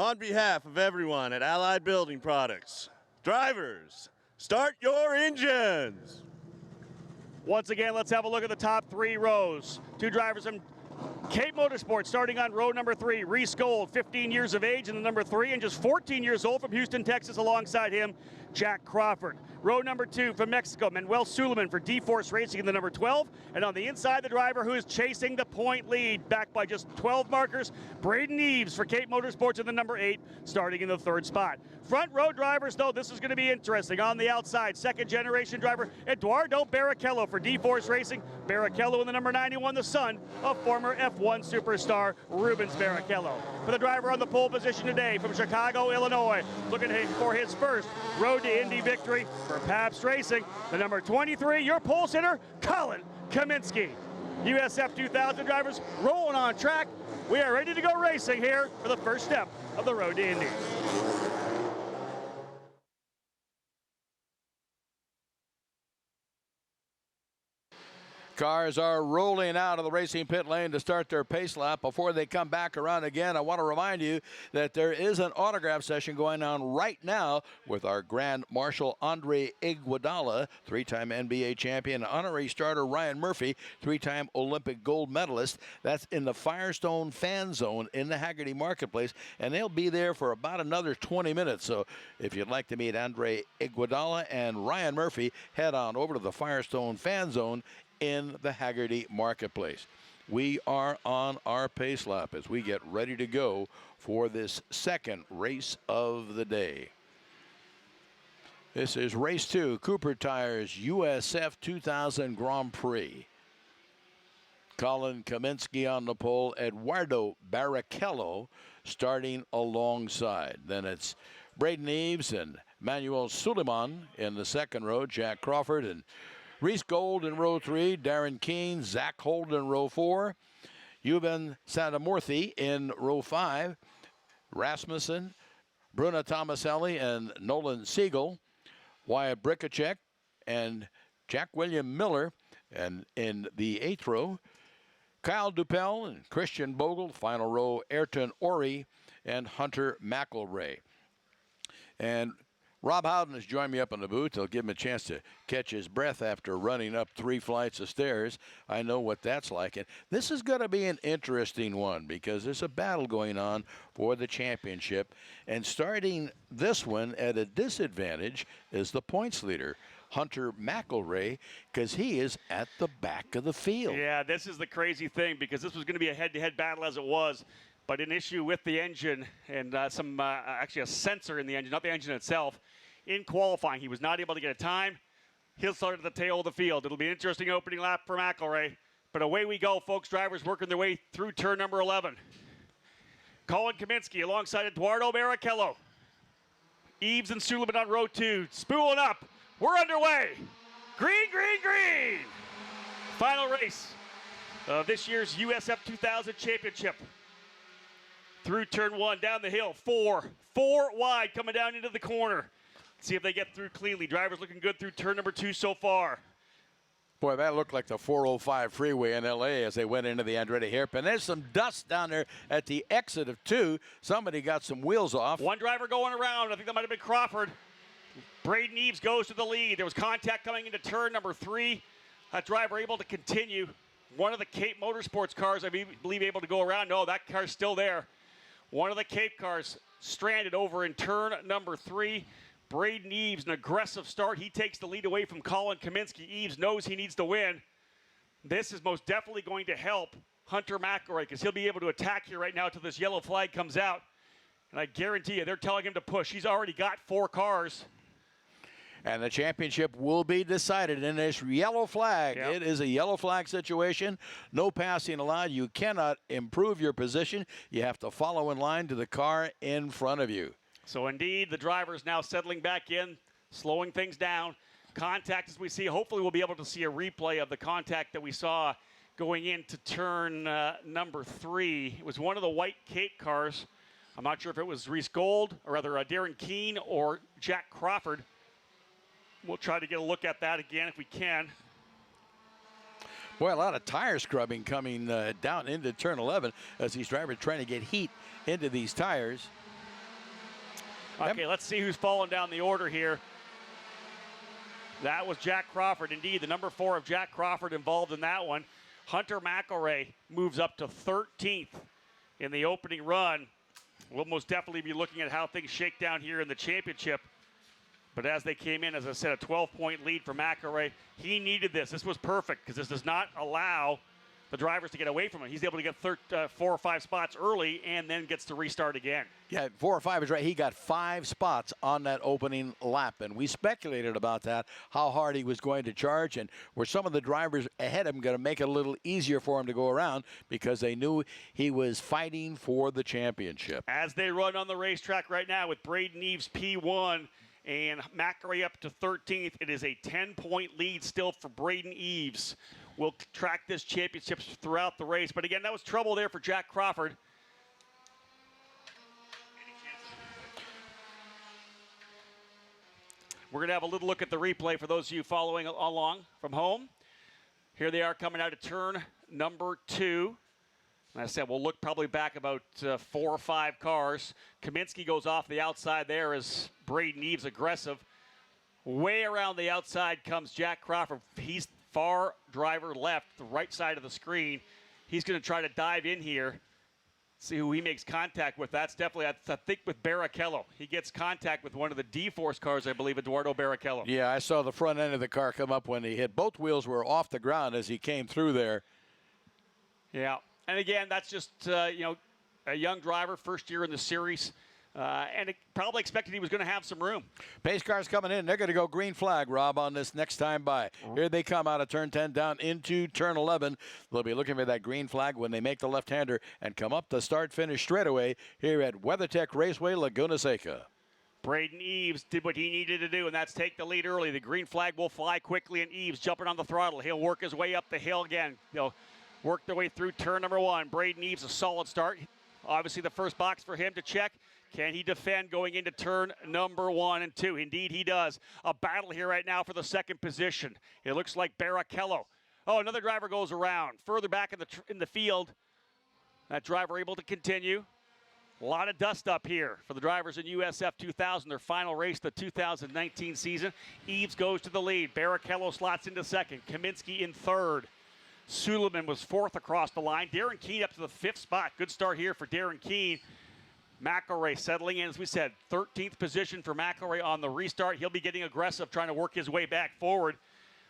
On behalf of everyone at Allied Building Products, drivers, start your engines. Once again, let's have a look at the top 3 rows. 2 drivers from Cape Motorsports starting on row number 3. Reese Gold, 15 years of age in the number 3 and just 14 years old from Houston, Texas. Alongside him, Jack Crawford. Row number 2 from Mexico, Manuel Suleiman for D-Force Racing in the number 12. And on the inside, the driver who is chasing the point lead, backed by just 12 markers, Braden Eves for Cape Motorsports in the number 8, starting in the 3rd spot. Front row drivers, though, this is going to be interesting. On the outside, second-generation driver Eduardo Barrichello for D-Force Racing. Barrichello in the number 91, the son of former F1 superstar Rubens Barrichello. For the driver on the pole position today from Chicago, Illinois, looking for his first Road to Indy victory for Pabst Racing, the number 23, your pole sitter, Colin Kaminsky. USF2000 drivers rolling on track. We are ready to go racing here for the first step of the Road to Indy. Cars are rolling out of the racing pit lane to start their pace lap. Before they come back around again, I want to remind you that there is an autograph session going on right now with our Grand Marshal Andre Iguodala, 3-time NBA champion, honorary starter Ryan Murphy, 3-time Olympic gold medalist. That's in the Firestone Fan Zone in the Haggerty Marketplace, and they'll be there for about another 20 minutes. So if you'd like to meet Andre Iguodala and Ryan Murphy, head on over to the Firestone Fan Zone in the Haggerty Marketplace. We are on our pace lap as we get ready to go for this second race of the day. This is race 2, Cooper Tires USF2000 Grand Prix. Colin Kaminsky on the pole, Eduardo Barrichello starting alongside. Then it's Braden Eves and Manuel Suleiman in the second row, Jack Crawford and Reese Gold in row 3, Darren Keene, Zach Holden in row 4, Euben Santamorthi in row 5, Rasmussen, Bruna Tomaselli and Nolan Siegel, Wyatt Brickachek and Jack William Miller, and in the 8th row, Kyle Dupel and Christian Bogle, final row, Ayrton Ori and Hunter McElray. And Rob Howden has joined me up in the booth. They'll give him a chance to catch his breath after running up 3 flights of stairs. I know what that's like. And this is going to be an interesting one because there's a battle going on for the championship. And starting this one at a disadvantage is the points leader, Hunter McElray, because he is at the back of the field. Yeah, this is the crazy thing because this was going to be a head-to-head battle as it was. But an issue with the engine and actually a sensor in the engine, not the engine itself, in qualifying. He was not able to get a time. He'll start at the tail of the field. It'll be an interesting opening lap for McElray. But away we go, folks. Drivers working their way through turn number 11. Colin Kaminsky alongside Eduardo Barrichello. Eves and Suleiman on row 2. Spooling up. We're underway. Green, green, green. Final race of this year's USF2000 Championship. Through turn 1, down the hill, 4 wide coming down into the corner. See if they get through cleanly. Drivers looking good through turn number 2 so far. Boy, that looked like the 405 freeway in L.A. as they went into the Andretti hairpin. There's some dust down there at the exit of 2. Somebody got some wheels off. One driver going around. I think that might have been Crawford. Braden Eves goes to the lead. There was contact coming into turn number 3. That driver able to continue. One of the Cape Motorsports cars, I believe, able to go around. No, that car's still there. One of the Cape cars stranded over in turn number 3. Braden Eves, an aggressive start. He takes the lead away from Colin Kaminsky. Eves knows he needs to win. This is most definitely going to help Hunter McElray because he'll be able to attack here right now until this yellow flag comes out. And I guarantee you, they're telling him to push. He's already got 4 cars. And the championship will be decided in this yellow flag. Yep. It is a yellow flag situation. No passing allowed. You cannot improve your position. You have to follow in line to the car in front of you. So indeed, the driver's now settling back in, slowing things down. Contact, as we see, hopefully we'll be able to see a replay of the contact that we saw going into turn number 3. It was one of the white Cape cars. I'm not sure if it was Reese Gold, or rather Darren Keene or Jack Crawford. We'll try to get a look at that again if we can. Boy, a lot of tire scrubbing coming down into turn 11 as these drivers trying to get heat into these tires. Okay, let's see who's falling down the order here. That was Jack Crawford. Indeed, the number 4 of Jack Crawford involved in that one. Hunter McElroy moves up to 13th in the opening run. We'll most definitely be looking at how things shake down here in the championship. But as they came in, as I said, a 12-point lead for McElroy. He needed this. This was perfect because this does not allow the drivers to get away from him. He's able to get 4 or 5 spots early and then gets to restart again. Yeah, 4 or 5 is right. He got 5 spots on that opening lap, and we speculated about that, how hard he was going to charge, and were some of the drivers ahead of him going to make it a little easier for him to go around because they knew he was fighting for the championship. As they run on the racetrack right now with Braden Eves P1 and McElroy up to 13th, it is a 10-point lead still for Braden Eves. We'll track this championship throughout the race. But again, that was trouble there for Jack Crawford. We're going to have a little look at the replay for those of you following along from home. Here they are coming out of turn number 2. And I said we'll look probably back about 4 or 5 cars. Kaminsky goes off the outside there as Braden Eves aggressive. Way around the outside comes Jack Crawford. He's far driver left, the right side of the screen. He's going to try to dive in here, see who he makes contact with. That's definitely, I think, with Barrichello. He gets contact with one of the D-Force cars, I believe, Eduardo Barrichello. Yeah, I saw the front end of the car come up when he hit. Both wheels were off the ground as he came through there. Yeah, and again, that's just, a young driver, first year in the series. And it probably expected he was going to have some room. Pace cars coming in. They're going to go green flag, Rob, on this next time by. Here they come out of turn 10 down into turn 11. They'll be looking for that green flag when they make the left-hander and come up the start-finish straightaway here at WeatherTech Raceway, Laguna Seca. Braden Eves did what he needed to do, and that's take the lead early. The green flag will fly quickly, and Eves jumping on the throttle. He'll work his way up the hill again. He'll work their way through turn number 1. Braden Eves, a solid start. Obviously, the first box for him to check. Can he defend going into turn number 1 and 2? Indeed, he does. A battle here right now for the second position. It looks like Barrichello. Oh, another driver goes around. Further back in the field, that driver able to continue. A lot of dust up here for the drivers in USF2000, their final race of the 2019 season. Eves goes to the lead. Barrichello slots into second. Kaminsky in third. Suleiman was 4th across the line. Darren Keene up to the 5th spot. Good start here for Darren Keene. McElroy settling in, as we said, 13th position for McElroy on the restart. He'll be getting aggressive, trying to work his way back forward.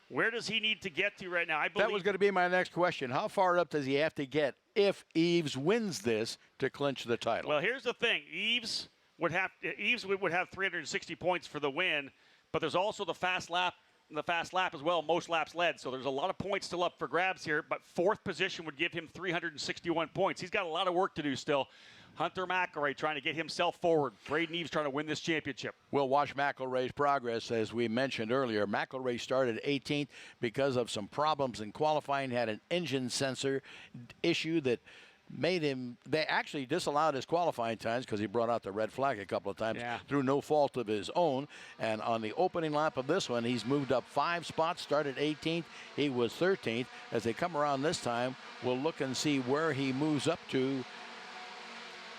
Where does he need to get to right now? I believe that was going to be my next question. How far up does he have to get if Eves wins this to clinch the title? Well, here's the thing. Eves would have 360 points for the win, but there's also the fast lap as well, most laps led. So there's a lot of points still up for grabs here, but 4th position would give him 361 points. He's got a lot of work to do still. Hunter McElroy trying to get himself forward. Braden Eves trying to win this championship. We'll watch McElroy's progress. As we mentioned earlier, McElroy started 18th because of some problems in qualifying, had an engine sensor issue that made him, they actually disallowed his qualifying times because he brought out the red flag a couple of times through no fault of his own. And on the opening lap of this one, he's moved up 5 spots, started 18th. He was 13th. As they come around this time, we'll look and see where he moves up to.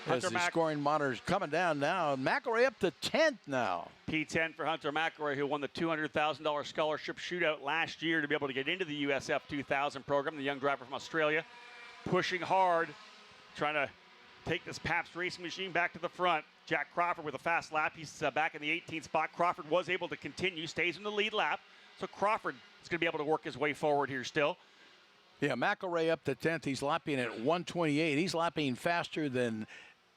As the scoring monitor's coming down now. McElroy up to 10th now. P10 for Hunter McElroy, who won the $200,000 scholarship shootout last year to be able to get into the USF2000 program, the young driver from Australia. Pushing hard, trying to take this Pabst racing machine back to the front. Jack Crawford with a fast lap. He's back in the 18th spot. Crawford was able to continue, stays in the lead lap. So Crawford is going to be able to work his way forward here still. Yeah, McElroy up to 10th. He's lapping at 128. He's lapping faster than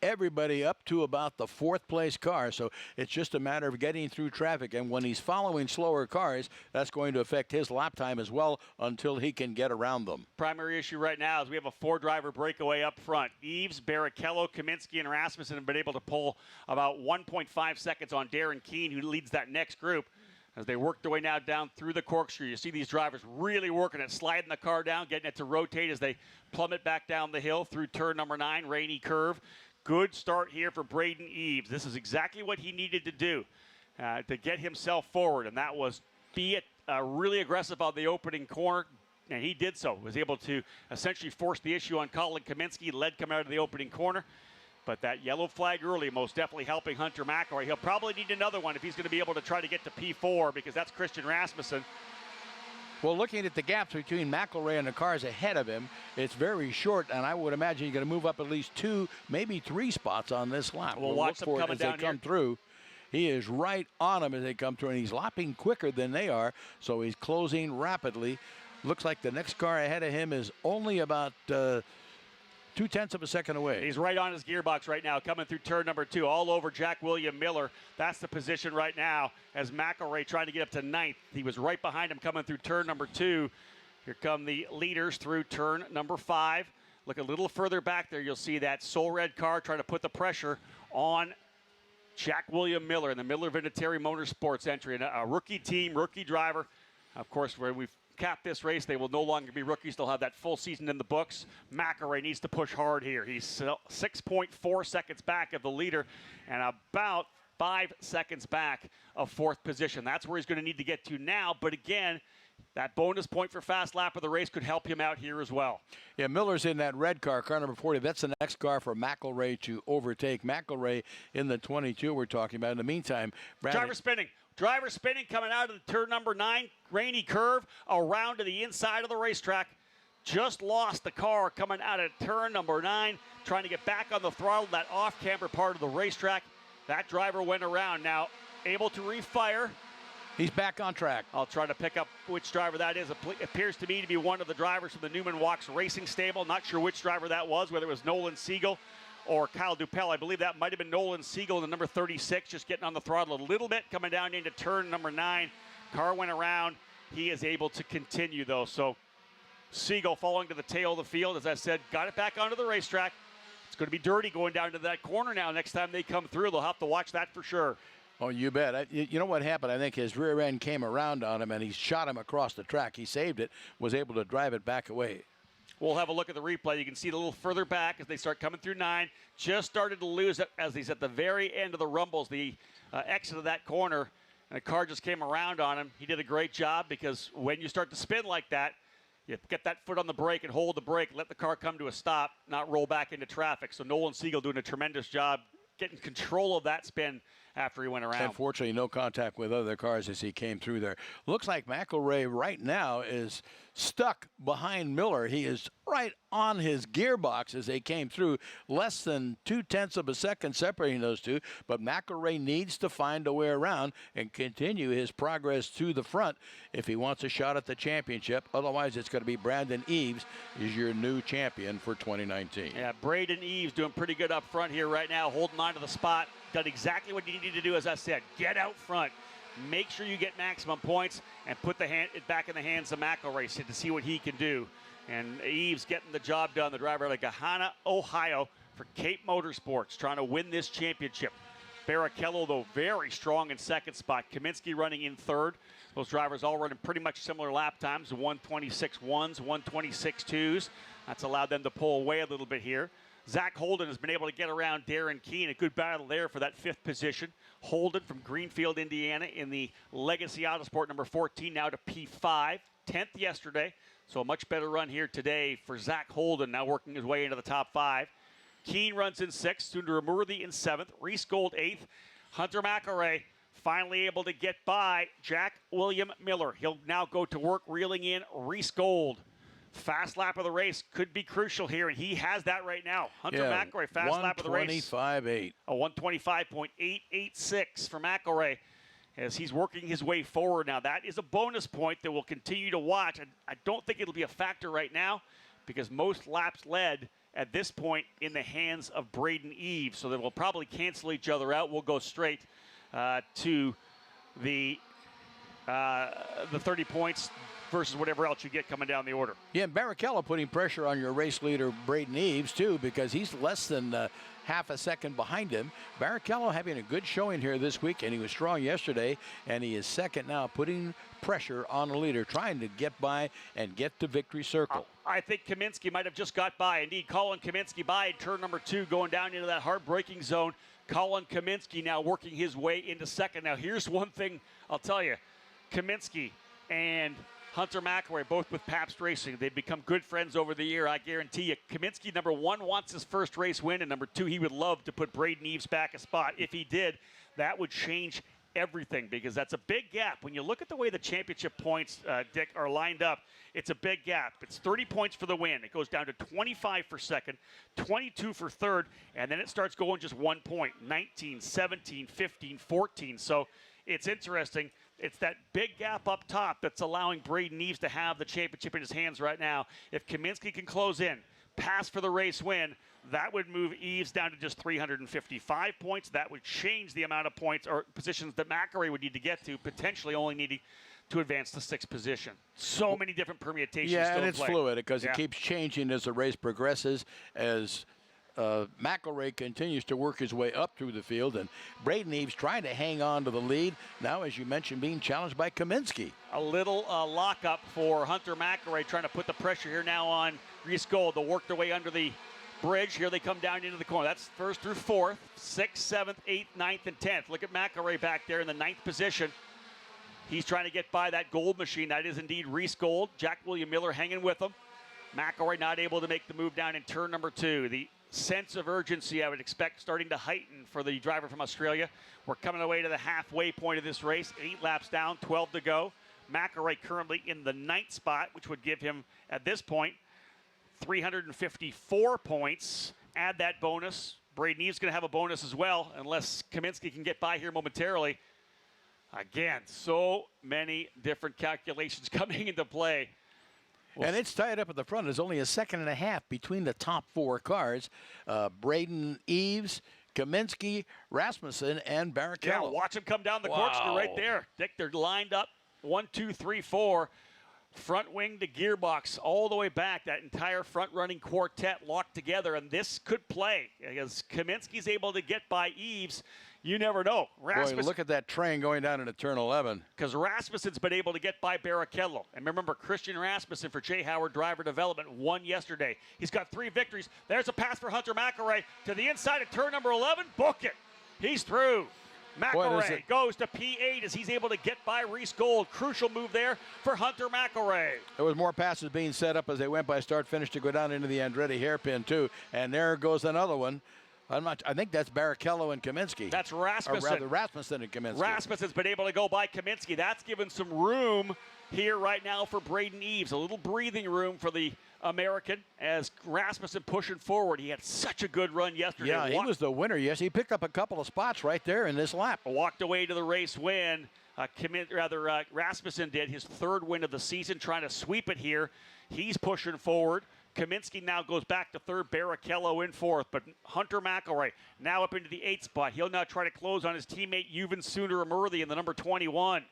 everybody up to about the 4th place car. So it's just a matter of getting through traffic. And when he's following slower cars, that's going to affect his lap time as well until he can get around them. Primary issue right now is we have a 4-driver breakaway up front. Eves, Barrichello, Kaminsky, and Rasmussen have been able to pull about 1.5 seconds on Darren Keene, who leads that next group. As they work their way now down through the corkscrew, you see these drivers really working it, sliding the car down, getting it to rotate as they plummet back down the hill through turn number 9, rainy curve. Good start here for Braden Eves. This is exactly what he needed to do to get himself forward, and that was be really aggressive on the opening corner, and he did so. Was able to essentially force the issue on Colin Kaminsky, led coming out of the opening corner. But that yellow flag early most definitely helping Hunter McElroy. He'll probably need another one if he's going to be able to try to get to P4 because that's Christian Rasmussen. Well, looking at the gaps between McElroy and the cars ahead of him, it's very short, and I would imagine you're going to move up at least 2, maybe 3 spots on this lap. We'll watch them coming down as they come through. He is right on them as they come through, and he's lapping quicker than they are, so he's closing rapidly. Looks like the next car ahead of him is only about 0.2 of a second away. He's right on his gearbox right now, coming through turn number 2, all over Jack William Miller. That's the position right now as McElroy trying to get up to 9th. He was right behind him coming through turn number 2. Here come the leaders through turn number 5. Look a little further back there, you'll see that Soul Red car trying to put the pressure on Jack William Miller in the Miller Vinatieri Motorsports entry. And a rookie team, rookie driver. Of course, where we've capped this race, they will no longer be rookies. They'll have that full season in the books. McElroy needs to push hard here. He's 6.4 seconds back of the leader and about 5 seconds back of 4th position. That's where he's going to need to get to now. But again, that bonus point for fast lap of the race could help him out here as well. Yeah, Miller's in that red car, car number 40. That's the next car for McElroy to overtake. McElroy in the 22 we're talking about. In the meantime, driver spinning coming out of the turn number 9, rainy curve around to the inside of the racetrack. Just lost the car coming out of turn number 9, trying to get back on the throttle, that off-camber part of the racetrack. That driver went around. Now able to refire. He's back on track. I'll try to pick up which driver that is. It appears to me to be one of the drivers from the Newman Walks Racing Stable. Not sure which driver that was, whether it was Nolan Siegel or Kyle Dupel. I believe that might have been Nolan Siegel in the number 36, just getting on the throttle a little bit, coming down into turn number 9. Car went around. He is able to continue, though. So Siegel falling to the tail of the field, as I said, got it back onto the racetrack. It's going to be dirty going down to that corner now. Next time they come through, they'll have to watch that for sure. Oh, you bet. You know what happened? I think his rear end came around on him, and he shot him across the track. He saved it, was able to drive it back away. We'll have a look at the replay. You can see it a little further back as they start coming through 9. Just started to lose it as he's at the very end of the rumbles, the exit of that corner, and a car just came around on him. He did a great job because when you start to spin like that, you get that foot on the brake and hold the brake, let the car come to a stop, not roll back into traffic. So Nolan Siegel doing a tremendous job getting control of that spin after he went around. Unfortunately, no contact with other cars as he came through there. Looks like McElroy right now is stuck behind Miller. He is right on his gearbox as they came through. Less than 0.2 of a second separating those two, but McElroy needs to find a way around and continue his progress to the front if he wants a shot at the championship. Otherwise, it's going to be Brandon Eves is your new champion for 2019. Yeah, Braden Eves doing pretty good up front here right now, holding on to the spot. Done exactly what you needed to do, as I said. Get out front. Make sure you get maximum points and put it back in the hands of McElroy to see what he can do. And Eves getting the job done, the driver out of Gahanna, Ohio for Cape Motorsports, trying to win this championship. Barrichello, though, very strong in second spot. Kaminsky running in third. Those drivers all running pretty much similar lap times, 1:26.1s, 1:26.2s. That's allowed them to pull away a little bit here. Zach Holden has been able to get around Darren Keene. A good battle there for that 5th position. Holden from Greenfield, Indiana in the Legacy Autosport number 14, now to P5. 10th yesterday, so a much better run here today for Zach Holden, now working his way into the top 5. Keene runs in 6th, Sundaramurthy in 7th, Reese Gold 8th. Hunter McElroy finally able to get by Jack William Miller. He'll now go to work reeling in Reese Gold. Fast lap of the race could be crucial here, and he has that right now. Hunter McElroy, fast lap of the race. 1:25.8. A 1:25.886 for McElroy as he's working his way forward now. That is a bonus point that we'll continue to watch. I don't think it'll be a factor right now because most laps led at this point in the hands of Braden Eves, so they will probably cancel each other out. We'll go straight to the 30 points versus whatever else you get coming down the order. Yeah, and Barrichello putting pressure on your race leader, Braden Eves, too, because he's less than half a second behind him. Barrichello having a good showing here this week, and he was strong yesterday, and he is second now, putting pressure on the leader, trying to get by and get to victory circle. I think Kaminsky might have just got by. Indeed, Colin Kaminsky by in turn number 2, going down into that hard braking zone. Colin Kaminsky now working his way into second. Now, here's one thing I'll tell you. Kaminsky and Hunter McElroy, both with Pabst Racing. They've become good friends over the year, I guarantee you. Kaminsky, number 1, wants his first race win, and number 2, he would love to put Braden Eves back a spot. If he did, that would change everything, because that's a big gap. When you look at the way the championship points, Dick, are lined up, it's a big gap. It's 30 points for the win. It goes down to 25 for second, 22 for third, and then it starts going just 1 point, 19, 17, 15, 14. So it's interesting. It's that big gap up top that's allowing Braden Eves to have the championship in his hands right now. If Kaminsky can close in, pass for the race win, that would move Eves down to just 355 points. That would change the amount of points or positions that McElroy would need to get to, potentially only needing to advance to 6th position. So many different permutations. Yeah, and it's fluid because it keeps changing as the race progresses, as McElroy continues to work his way up through the field, and Braden Eves trying to hang on to the lead. Now, as you mentioned, being challenged by Kaminsky. A little lockup for Hunter McElroy, trying to put the pressure here now on Reese Gold. They'll work their way under the bridge. Here they come down into the corner. That's 1st through 4th, 6th, 7th, 8th, 9th, and 10th. Look at McElroy back there in the 9th position. He's trying to get by that Gold machine. That is indeed Reese Gold. Jack William Miller hanging with him. McElroy not able to make the move down in turn number 2. The sense of urgency, I would expect, starting to heighten for the driver from Australia. We're coming away to the halfway point of this race. 8 laps down, 12 to go. McElroy currently in the 9th spot, which would give him, at this point, 354 points. Add that bonus. Braden Eves going to have a bonus as well, unless Kaminsky can get by here momentarily. Again, so many different calculations coming into play. And it's tied up at the front. There's only a second and a half between the top 4 cars. Braden Eves, Kaminsky, Rasmussen, and Barrichello. Yeah, watch him come down the corkscrew right there. Dick, they're lined up 1, 2, 3, 4. Front wing to gearbox all the way back. That entire front-running quartet locked together, and this could play. As Kaminsky's able to get by Eves, you never know. Boy, look at that train going down into turn 11. Because Rasmussen's been able to get by Barrichello. And remember, Christian Rasmussen for Jay Howard Driver Development won yesterday. He's got 3 victories. There's a pass for Hunter McElroy to the inside of turn number 11. Book it. He's through. McElroy goes to P8 as he's able to get by Reese Gold. Crucial move there for Hunter McElroy. There was more passes being set up as they went by start-finish to go down into the Andretti hairpin, too. And there goes another one. I think that's Barrichello and Kaminsky. That's Rasmussen. Or rather, Rasmussen and Kaminsky. Rasmussen's been able to go by Kaminsky. That's given some room here right now for Braden Eves. A little breathing room for the American as Rasmussen pushing forward. He had such a good run yesterday. Yeah, he was the winner. Yes, he picked up a couple of spots right there in this lap. Walked away to the race win. Rasmussen did his 3rd win of the season, trying to sweep it here. He's pushing forward. Kaminsky now goes back to 3rd, Barrichello in 4th, but Hunter McElroy now up into the 8th spot. He'll now try to close on his teammate Yuvan Sundaramurthy in the number 21.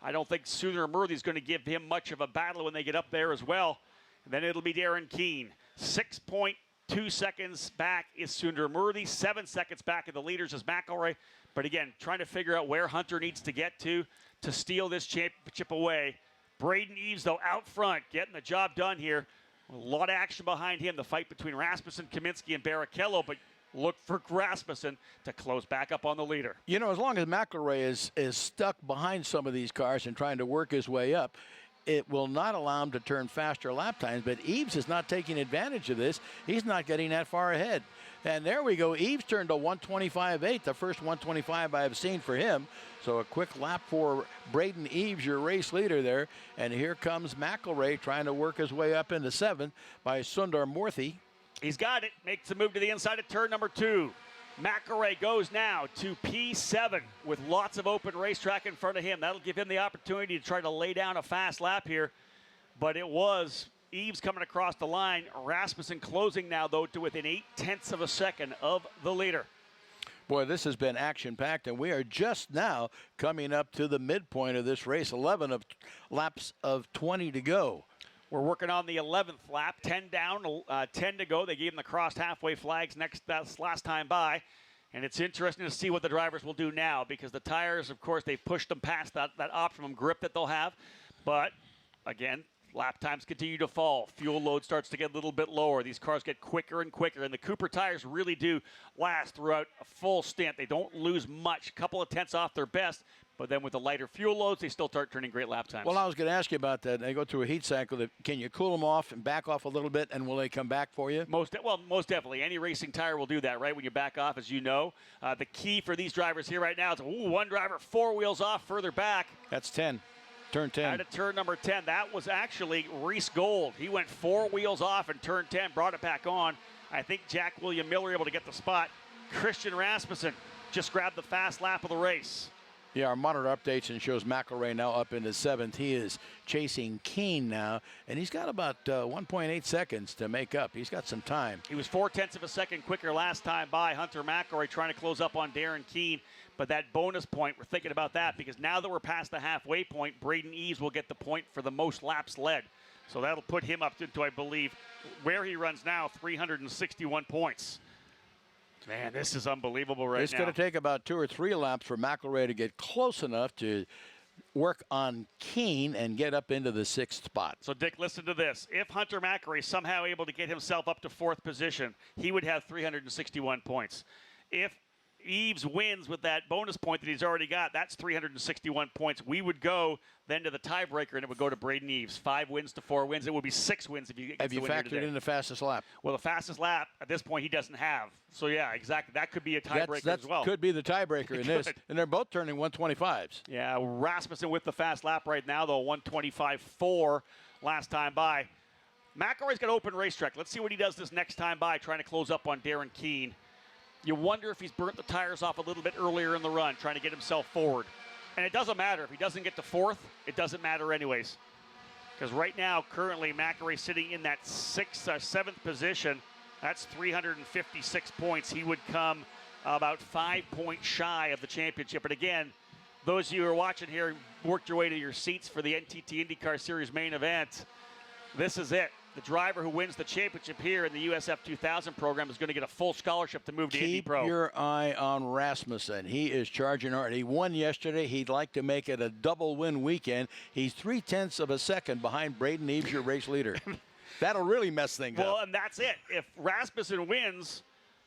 I don't think Sundaramurthy is going to give him much of a battle when they get up there as well. And then it'll be Darren Keene. 6.2 seconds back is Sundaramurthy. 7 seconds back of the leaders is McElroy. But again, trying to figure out where Hunter needs to get to steal this championship away. Braden Eves, though, out front, getting the job done here. A lot of action behind him. The fight between Rasmussen, Kaminsky, and Barrichello, but look for Rasmussen to close back up on the leader. You know, as long as McElroy is stuck behind some of these cars and trying to work his way up, it will not allow him to turn faster lap times, but Eves is not taking advantage of this. He's not getting that far ahead. And there we go. Eves turned to 125.8, the first 125 I have seen for him. So a quick lap for Braden Eves, your race leader there. And here comes McElroy trying to work his way up into 7th by Sundaramurthy. He's got it. Makes the move to the inside of turn number 2. McElroy goes now to P7 with lots of open racetrack in front of him. That'll give him the opportunity to try to lay down a fast lap here. But it was Eves coming across the line. Rasmussen closing now, though, to within 0.8 of a second of the leader. Boy, this has been action-packed, and we are just now coming up to the midpoint of this race. 11 of laps of 20 to go. We're working on the 11th lap. 10 down, 10 to go. They gave them the crossed halfway flags last time by. And it's interesting to see what the drivers will do now, because the tires, of course, they've pushed them past that optimum grip that they'll have. But, again, Lap times continue to fall. Fuel load starts to get a little bit lower. These cars get quicker and quicker, and the Cooper tires really do last throughout a full stint. They don't lose much, a couple of tenths off their best, but then with the lighter fuel loads, they still start turning great lap times. Well, I was going to ask you about that. They go through a heat cycle. Can you cool them off and back off a little bit, and will they come back for you? Most definitely. Any racing tire will do that, right, when you back off, as you know. The key for these drivers here right now is, one driver 4 wheels off further back. That's 10. Turn 10. Out of turn number 10. That was actually Reese Gold. He went 4 wheels off in turn 10, brought it back on. I think Jack William Miller able to get the spot. Christian Rasmussen just grabbed the fast lap of the race. Yeah, our monitor updates and shows McElroy now up into 7th. He is chasing Keane now, and he's got about 1.8 seconds to make up. He's got some time. He was 0.4 of a second quicker last time by. Hunter McElroy trying to close up on Darren Keane. But that bonus point, we're thinking about that because now that we're past the halfway point, Braden Eves will get the point for the most laps led. So that'll put him up to, I believe, where he runs now, 361 points. Man, this is unbelievable right now. It's going to take about 2 or 3 laps for McElroy to get close enough to work on Keane and get up into the 6th spot. So, Dick, listen to this. If Hunter McElroy is somehow able to get himself up to 4th position, he would have 361 points. If Eves wins with that bonus point that he's already got, that's 361 points. We would go then to the tiebreaker, and it would go to Braden Eves. 5 wins to 4 wins. It would be 6 wins if you get Have you factored in the fastest lap? Well, the fastest lap at this point he doesn't have. So, yeah, exactly. That could be a tiebreaker as well. Could be the tiebreaker in this. And they're both turning 125s. Yeah, Rasmussen with the fast lap right now, though, 125.4 last time by. McElroy's got open racetrack. Let's see what he does this next time by, trying to close up on Darren Keane. You wonder if he's burnt the tires off a little bit earlier in the run, trying to get himself forward. And it doesn't matter. If he doesn't get to 4th, it doesn't matter anyways. Because right now, currently, McElroy sitting in that 6th or 7th position. That's 356 points. He would come about 5 points shy of the championship. But again, those of you who are watching here, worked your way to your seats for the NTT IndyCar Series main event. This is it. The driver who wins the championship here in the USF2000 program is going to get a full scholarship to move to Indy Pro. Keep your eye on Rasmussen. He is charging hard. He won yesterday. He'd like to make it a double win weekend. He's 0.3 of a second behind Braden Eves, your race leader. That'll really mess things up. Well, and that's it. If Rasmussen wins,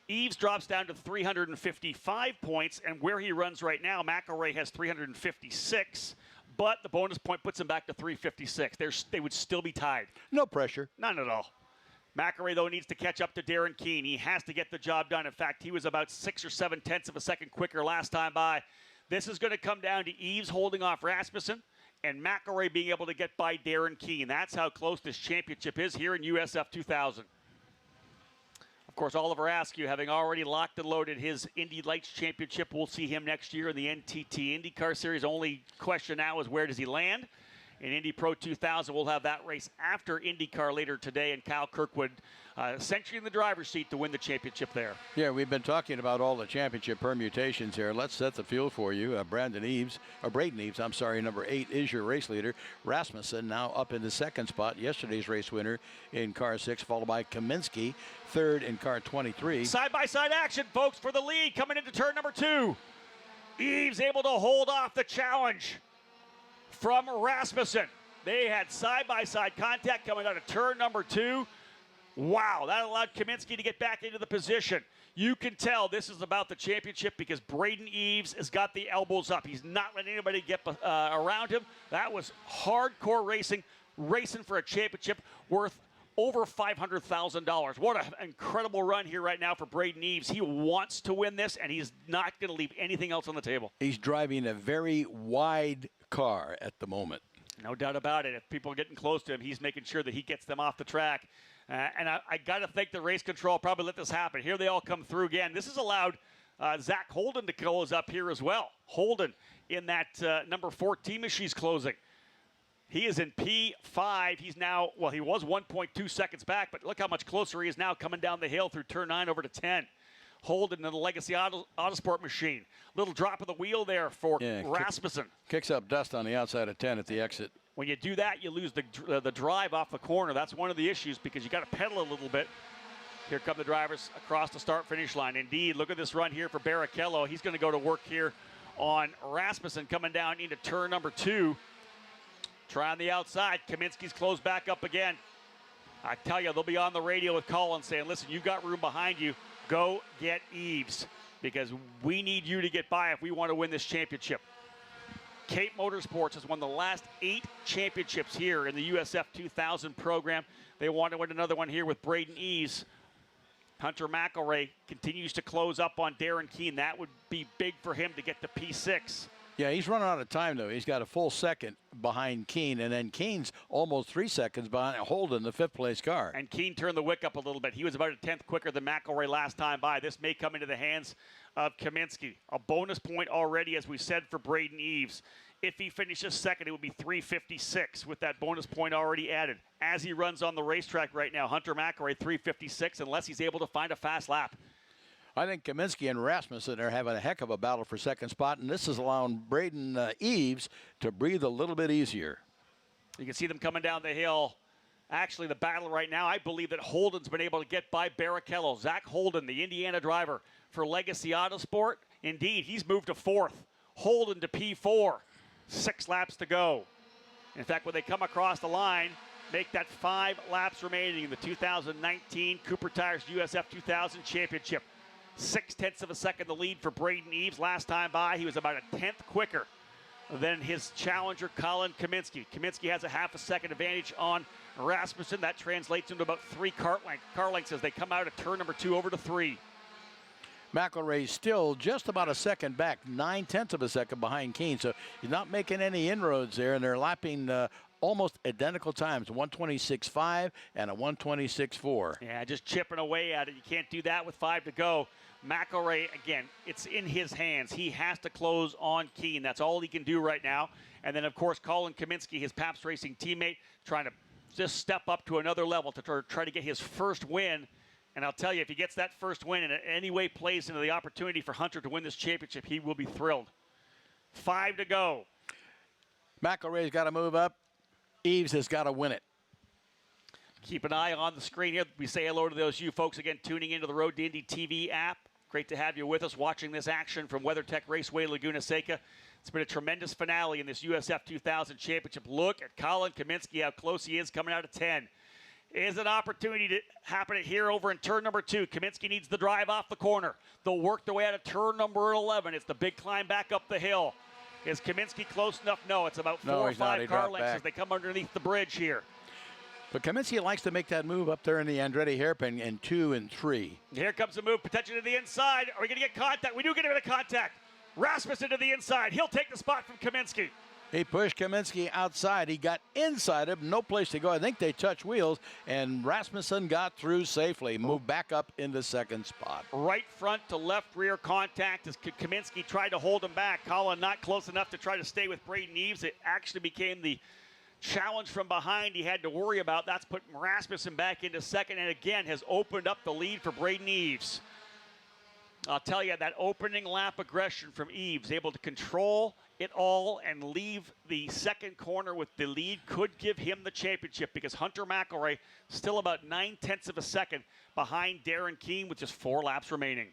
Eves drops down to 355 points, and where he runs right now, McElroy has 356. But the bonus point puts him back to 356. They would still be tied. No pressure. None at all. McElroy, though, needs to catch up to Darren Keane. He has to get the job done. In fact, he was about 6 or 7/10 of a second quicker last time by. This is going to come down to Eves holding off Rasmussen and McElroy being able to get by Darren Keane. That's how close this championship is here in USF2000. Of course, Oliver Askew, having already locked and loaded his Indy Lights Championship, we'll see him next year in the NTT IndyCar Series. Only question now is where does he land? In Indy Pro 2000, we'll have that race after IndyCar later today, and Kyle Kirkwood essentially in the driver's seat to win the championship there. Yeah, we've been talking about all the championship permutations here. Let's set the field for you. Braden Eves, I'm sorry, number 8 is your race leader. Rasmussen now up in the 2nd spot, yesterday's race winner in car 6, followed by Kaminsky, 3rd in car 23. Side-by-side action, folks, for the lead coming into turn number 2. Eves able to hold off the challenge from Rasmussen. They had side-by-side contact coming out of turn number 2. Wow, that allowed Kaminsky to get back into the position. You can tell this is about the championship because Braden Eves has got the elbows up. He's not letting anybody get around him. That was hardcore racing for a championship worth over $500,000. What an incredible run here right now for Braden Eves. He wants to win this, and he's not going to leave anything else on the table. He's driving a very wide car at the moment. No doubt about it. If people are getting close to him, he's making sure that he gets them off the track. And I got to think the race control probably let this happen. Here they all come through again. This has allowed Zach Holden to close up here as well. Holden in that number 14 as she's closing. He is in P5. He's now, well, he was 1.2 seconds back, but look how much closer he is now coming down the hill through turn 9 over to 10. Holden in the Legacy Autosport machine. Little drop of the wheel there for Rasmussen. Kicks up dust on the outside of 10 at the exit. When you do that, you lose the drive off the corner. That's one of the issues because you got to pedal a little bit. Here come the drivers across the start-finish line. Indeed, look at this run here for Barrichello. He's going to go to work here on Rasmussen coming down into turn number 2. Try on the outside. Kaminsky's closed back up again. I tell you, they'll be on the radio with Colin saying, listen, you've got room behind you. Go get Eves because we need you to get by if we want to win this championship. Cape Motorsports has won the last 8 championships here in the USF2000 program. They want to win another one here with Braden Eves. Hunter McElroy continues to close up on Darren Keene. That would be big for him to get to P6. Yeah, he's running out of time, though. He's got a full second behind Keene, and then Keene's almost 3 seconds behind Holden, the 5th place car. And Keene turned the wick up a little bit. He was about a 10th quicker than McElroy last time by. This may come into the hands of Kaminsky. A bonus point already, as we said, for Braden Eves. If he finishes second, it would be 3:56 with that bonus point already added. As he runs on the racetrack right now, Hunter McElroy 3:56 unless he's able to find a fast lap. I think Kaminsky and Rasmussen are having a heck of a battle for second spot, and this is allowing Braden Eves to breathe a little bit easier. You can see them coming down the hill. Actually, the battle right now, I believe that Holden's been able to get by Barrichello. Zach Holden, the Indiana driver for Legacy Autosport. Indeed, he's moved to 4th. Holden to P4. 6 laps to go. In fact, when they come across the line, make that 5 laps remaining in the 2019 Cooper Tires USF2000 Championship. 0.6 of a second the lead for Braden Eves. Last time by, he was about a 10th quicker than his challenger, Colin Kaminsky. Kaminsky has a 0.5 second advantage on Rasmussen. That translates into about 3 car lengths as they come out of turn number 2 over to 3. McElroy still just about a second back, 0.9 of a second behind Keene. So he's not making any inroads there, and they're lapping almost identical times, 1:26.5 and a 1:26.4. Yeah, just chipping away at it. You can't do that with 5 to go. McElroy, again, it's in his hands. He has to close on Keene. That's all he can do right now. And then, of course, Colin Kaminsky, his Pabst Racing teammate, trying to just step up to another level to try to get his first win. And I'll tell you, if he gets that first win and in any way plays into the opportunity for Hunter to win this championship, he will be thrilled. 5 to go. McElroy's got to move up. Eves has got to win it. Keep an eye on the screen here. We say hello to those you folks again tuning into the Road to Indy TV app. Great to have you with us watching this action from WeatherTech Raceway, Laguna Seca. It's been a tremendous finale in this USF2000 championship. Look at Colin Kaminsky, how close he is coming out of 10. Is an opportunity to happen here over in turn number 2. Kaminsky needs the drive off the corner. They'll work their way out of turn number 11. It's the big climb back up the hill. Is Kaminsky close enough? No, it's about 4 or 5 car lengths as they come underneath the bridge here. But Kaminsky likes to make that move up there in the Andretti hairpin in 2 and 3. Here comes the move, potentially to the inside. Are we going to get contact? We do get a bit of contact. Rasmussen to the inside. He'll take the spot from Kaminsky. He pushed Kaminsky outside. He got inside him, no place to go. I think they touched wheels, and Rasmussen got through safely, moved back up in the second spot. Right front to left rear contact as Kaminsky tried to hold him back. Colin not close enough to try to stay with Braden Eves. It actually became the challenge from behind he had to worry about. That's put Rasmussen back into second and again has opened up the lead for Braden Eves. I'll tell you, that opening lap aggression from Eves, able to control it all and leave the second corner with the lead, could give him the championship because Hunter McElroy still about 0.9 of a second behind Darren Keene with just 4 laps remaining.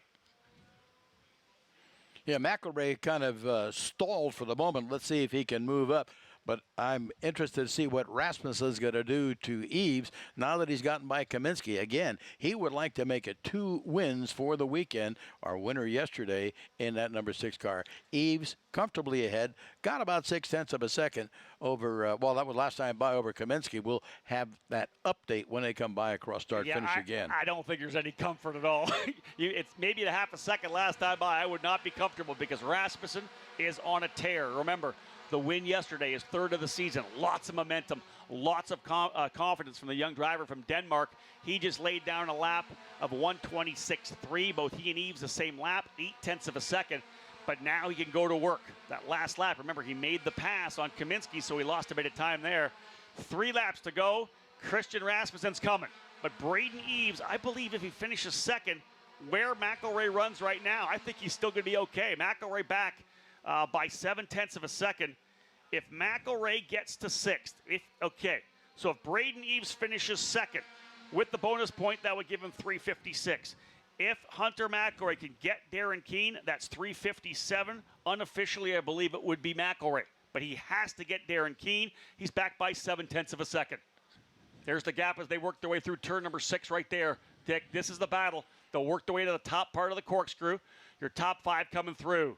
Yeah, McElroy kind of stalled for the moment. Let's see if he can move up. But I'm interested to see what Rasmussen's going to do to Eves now that he's gotten by Kaminsky. Again, he would like to make it 2 wins for the weekend. Our winner yesterday in that number 6 car. Eves comfortably ahead, got about 0.6 of a second over, well, that was last time by over Kaminsky. We'll have that update when they come by across start-finish again. I don't think there's any comfort at all. It's maybe a 0.5 second last time by. I would not be comfortable because Rasmussen is on a tear. Remember, the win yesterday is 3rd of the season. Lots of momentum, lots of confidence from the young driver from Denmark. He just laid down a lap of 1:26.3. Both he and Eves the same lap, 0.8 of a second. But now he can go to work. That last lap, remember, he made the pass on Kaminsky, so he lost a bit of time there. 3 laps to go. Christian Rasmussen's coming. But Braden Eves, I believe if he finishes second, where McElroy runs right now, I think he's still going to be okay. McElroy back by 0.7 of a second. If McElroy gets to 6th, so if Braden Eves finishes second with the bonus point, that would give him 3:56. If Hunter McElroy can get Darren Keene, that's 3:57. Unofficially, I believe it would be McElroy. but he has to get Darren Keene. He's back by 0.7 of a second. There's the gap as they work their way through turn number 6 right there. Dick, this is the battle. They'll work their way to the top part of the corkscrew. Your top 5 coming through.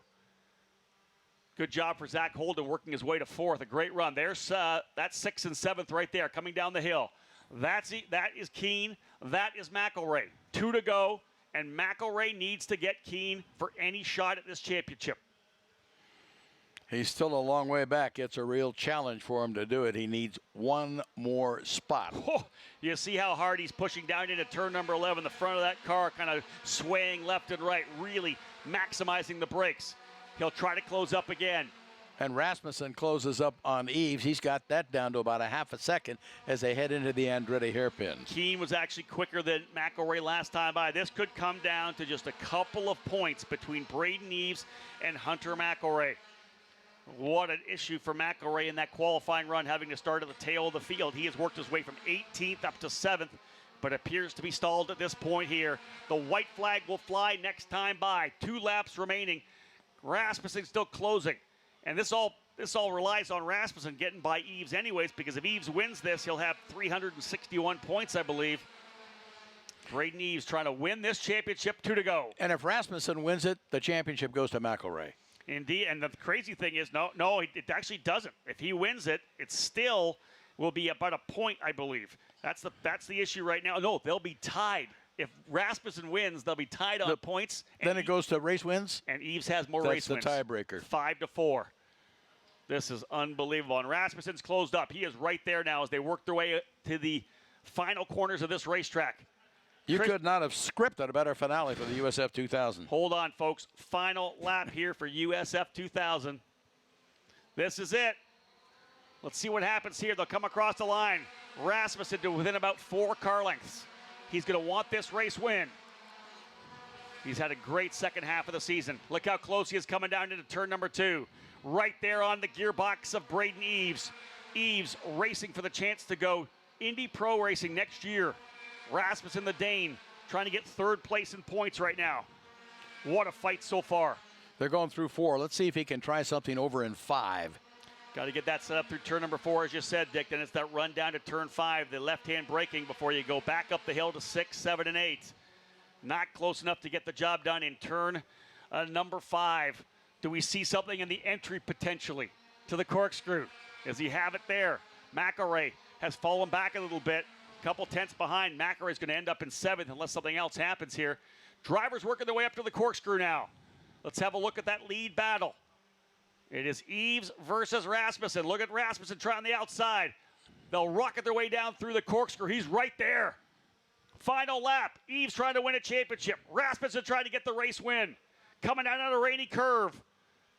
Good job for Zach Holden working his way to 4th. A great run. There's that's 6th and 7th right there coming down the hill. That is Keene. That is McElrea. 2 to go, and McElrea needs to get Keene for any shot at this championship. He's still a long way back. It's a real challenge for him to do it. He needs one more spot. Oh, you see how hard he's pushing down into turn number 11. The front of that car kind of swaying left and right, really maximizing the brakes. He'll try to close up again. And Rasmussen closes up on Eves. He's got that down to about a half a second as they head into the Andretti hairpin. Keene was actually quicker than McElrea last time by. This could come down to just a couple of points between Braden Eves and Hunter McElrea. What an issue for McElrea in that qualifying run, having to start at the tail of the field. He has worked his way from 18th up to 7th, but appears to be stalled at this point here. The white flag will fly next time by. 2 laps remaining. Rasmussen still closing. And this all relies on Rasmussen getting by Eves anyways, because if Eves wins this, he'll have 361 points, I believe. Braden Eves trying to win this championship, 2 to go. And if Rasmussen wins it, the championship goes to McElrea. Indeed, and the crazy thing is, no, it actually doesn't. If he wins it, it still will be about a point, I believe. That's the issue right now. No, they'll be tied. If Rasmussen wins, they'll be tied on points. Then it goes to race wins? And Eves has more race wins. That's the tiebreaker. 5-4. This is unbelievable. And Rasmussen's closed up. He is right there now as they work their way to the final corners of this racetrack. You could not have scripted a better finale for the USF2000. Hold on, folks. Final lap here for USF2000. This is it. Let's see what happens here. They'll come across the line. Rasmussen to within about 4 car lengths. He's going to want this race win. He's had a great second half of the season. Look how close he is coming down into turn number 2. Right there on the gearbox of Braden Eves. Eves racing for the chance to go Indy Pro Racing next year. Rasmussen the Dane trying to get 3rd place in points right now. What a fight so far. They're going through 4. Let's see if he can try something over in 5. Got to get that set up through turn number 4, as you said, Dick. Then it's that run down to turn 5, the left-hand braking before you go back up the hill to 6, 7, and 8. Not close enough to get the job done in turn number 5. Do we see something in the entry potentially to the corkscrew? Does he have it there? McElrea has fallen back a little bit. Couple tenths behind. McElrea is going to end up in 7th unless something else happens here. Drivers working their way up to the corkscrew now. Let's have a look at that lead battle. It is Eves versus Rasmussen. Look at Rasmussen trying the outside. They'll rocket their way down through the corkscrew. He's right there. Final lap. Eves trying to win a championship. Rasmussen trying to get the race win. Coming down on a rainy curve.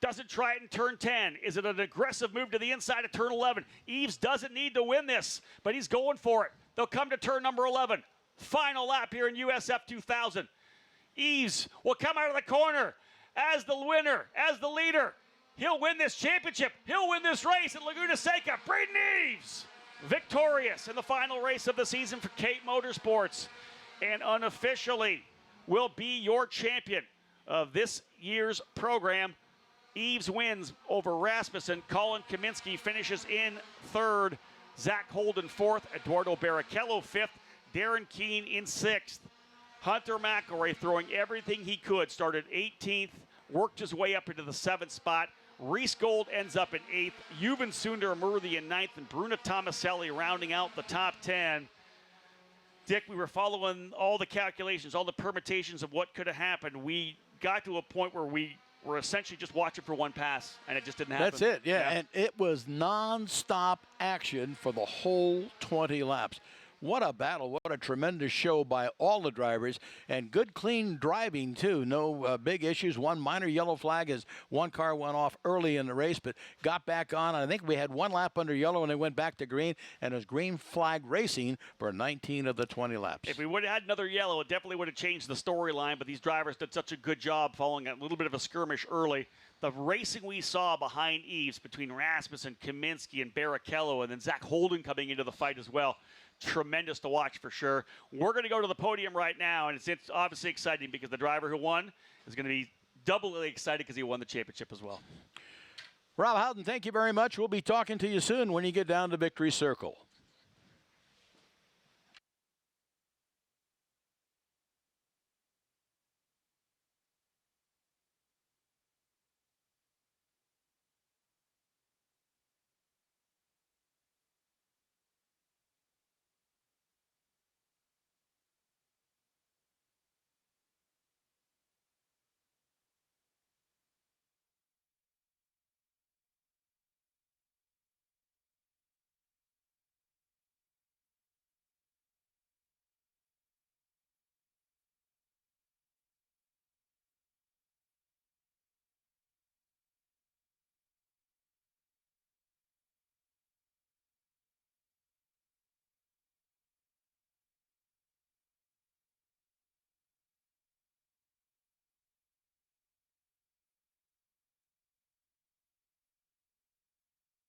Doesn't try it in turn 10. Is it an aggressive move to the inside of turn 11? Eves doesn't need to win this, but he's going for it. They'll come to turn number 11. Final lap here in USF2000. Eves will come out of the corner as the winner, as the leader. He'll win this championship. He'll win this race at Laguna Seca. Braden Eves, victorious in the final race of the season for Cape Motorsports. And unofficially will be your champion of this year's program. Eves wins over Rasmussen. Colin Kaminsky finishes in 3rd. Zach Holden 4th. Eduardo Barrichello 5th. Darren Keene in 6th. Hunter McElrea throwing everything he could. Started 18th. Worked his way up into the 7th spot. Reese Gold ends up in 8th. Yuvan Sundaramurthy in 9th. And Bruna Tomaselli rounding out the top 10. Dick, we were following all the calculations, all the permutations of what could have happened. We got to a point where we were essentially just watching for one pass, and it just didn't happen. That's it, yeah. And it was non-stop action for the whole 20 laps. What a battle. What a tremendous show by all the drivers. And good, clean driving, too. No big issues. One minor yellow flag as one car went off early in the race, but got back on. I think we had one lap under yellow, and they went back to green, and it was green flag racing for 19 of the 20 laps. If we would have had another yellow, it definitely would have changed the storyline, but these drivers did such a good job following a little bit of a skirmish early. The racing we saw behind Eves between Rasmussen, Kaminsky, and Barrichello, and then Zach Holden coming into the fight as well. Tremendous to watch for sure. We're going to go to the podium right now, and it's obviously exciting because the driver who won is going to be doubly excited because he won the championship as well. Rob Houghton, thank you very much. We'll be talking to you soon when you get down to Victory Circle.